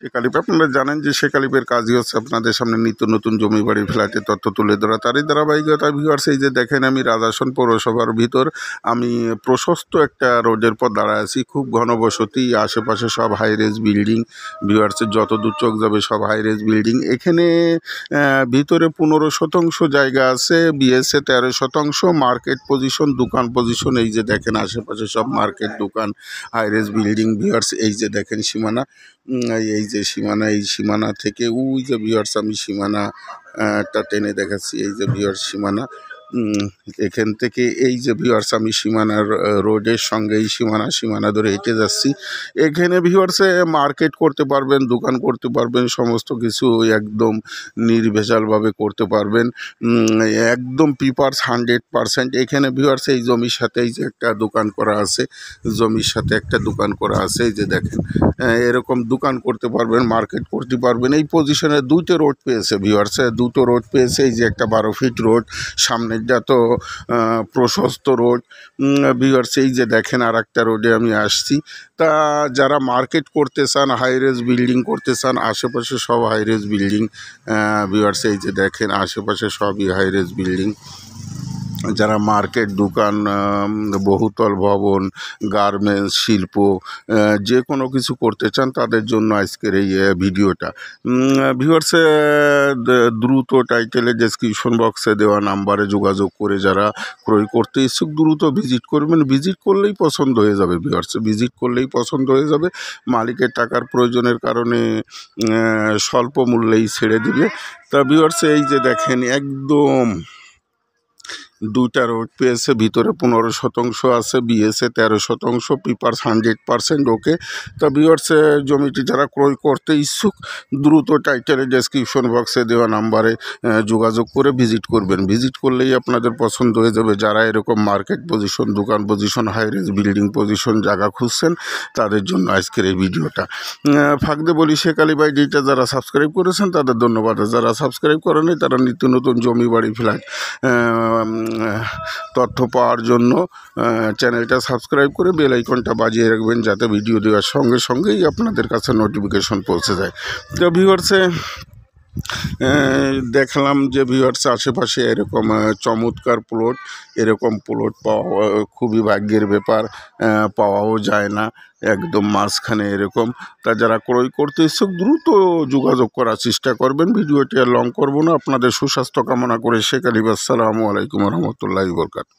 শেখ আলিফ, আপনারা জানেন যে শেখ আলিফের কাজই হচ্ছে আপনাদের সামনে নিত্য নতুন জমি বাড়ি ফ্ল্যাটের তথ্য তুলে ধরা। তারই ধারাবাহিকতা ভিউয়ার্স, এই যে দেখেন আমি রাজাসন পৌরসভার ভিতর আমি প্রশস্ত একটা রোডের পর দাঁড়ায় আছি। খুব ঘনবসতি, আশেপাশে সব হাইরেজ বিল্ডিং। ভিউয়ার্সের যত দূর চোখ যাবে সব হাইরেজ বিল্ডিং। এখানে ভিতরে 15% জায়গা আছে, বিএসএ 13%, মার্কেট পজিশন, দোকান পজিশন। এই যে দেখেন আশেপাশে সব মার্কেট, দোকান, হাইরেজ বিল্ডিং। ভিউয়ার্স এই যে দেখেন সীমানা, এই যে সীমানা, এই সীমানা থেকে ওই যে ভিউয়ার্স আমি সীমানাটা টেনে দেখাচ্ছি। এই যে ভিউয়ার্স সীমানা, এখান থেকে এই যে ভিউয়ার্স আমি সীমানার রোডের সঙ্গে এই সীমানা ধরে হেঁটে যাচ্ছি। এখানে ভিউয়ার্সে মার্কেট করতে পারবেন, দোকান করতে পারবেন, সমস্ত কিছু একদম নির্ভেজালভাবে করতে পারবেন, একদম পিপার্স 100%। এখানে ভিউয়ার্স এই জমির সাথে এই যে একটা দোকান করা আছে, জমির সাথে একটা দোকান করা আছে। এই যে দেখেন এরকম দোকান করতে পারবেন, মার্কেট করতে পারবেন। এই পজিশনে দুটো রোড পেয়েছে ভিউয়ার্সে, দুটো রোড পেয়েছে। এই যে একটা 12 ফিট রোড, সামনেরটা তো প্রশস্ত রোড। ভিউয়ার্স এই যে দেখেন আর একটা রোডে আমি আসছি। তা যারা মার্কেট করতে চান, হাইরেজ বিল্ডিং করতে চান, আশেপাশে সব হাইরেজ বিল্ডিং। ভিউয়ার্স এই যে দেখেন আশেপাশে সবই হাইরেজ বিল্ডিং। যারা মার্কেট, দোকান, বহুতল ভবন, গার্মেন্টস, শিল্প, যে কোনো কিছু করতে চান তাদের জন্য আজকের এই ভিডিওটা। ভিউয়ার্সে দ্রুত টাইটেলে ডেসক্রিপশন বক্সে দেওয়া নাম্বারে যোগাযোগ করে যারা ক্রয় করতে ইচ্ছুক দ্রুত ভিজিট করবেন। ভিজিট করলেই পছন্দ হয়ে যাবে ভিউয়ার্স, ভিজিট করলেই পছন্দ হয়ে যাবে। মালিকের টাকার প্রয়োজনের কারণে স্বল্প মূল্যেই ছেড়ে দিবে। তা ভিউয়ার্সে এই যে দেখেন একদম দুইটা রোড পেয়েছে, ভিতরে 15% আছে, বিএসএ 13%, পিপার্স 100% ওকে। তা ভিউয়ার্সে জমিটি যারা ক্রয় করতে ইচ্ছুক দ্রুত টাইটেলে ডেসক্রিপশন বক্সে দেওয়া নাম্বারে যোগাযোগ করে ভিজিট করবেন। ভিজিট করলেই আপনাদের পছন্দ হয়ে যাবে। যারা এরকম মার্কেট পজিশন, দোকান পজিশন, হাইরেজ বিল্ডিং পজিশন জায়গা খুঁজছেন তাদের জন্য আজকের এই ভিডিওটা। ফাঁকদে বলি, শেখ আলী ভাই ডিটা যারা সাবস্ক্রাইব করেছেন তাদের ধন্যবাদ। যারা সাবস্ক্রাইব করেনি তারা নিত্য নতুন জমি বাড়ি ফ্ল্যাট তথ্য পাওয়ার জন্য চ্যানেলটা সাবস্ক্রাইব করে বেল আইকনটা বাজিয়ে রাখবেন, যাতে ভিডিও দেওয়ার সঙ্গে সঙ্গেই আপনাদের কাছে নোটিফিকেশন পৌঁছে যায়। তো ভিউয়ার্সে দেখলাম যে ভিউয়ার্স আশেপাশে এরকম চমৎকার প্লট, এরকম প্লট পাওয়া খুবই ভাগ্যের ব্যাপার, পাওয়াও যায় না একদম মাঝখানে এরকম। তা যারা ক্রয় করতে ইচ্ছুক দ্রুত যোগাযোগ করার চেষ্টা করবেন। ভিডিওটি আর লং করবো না, আপনাদের সুস্বাস্থ্য কামনা করে শেখ আলী। আসসালামু আলাইকুম রহমতুল্লাহি ওয়া বারাকাতুহু।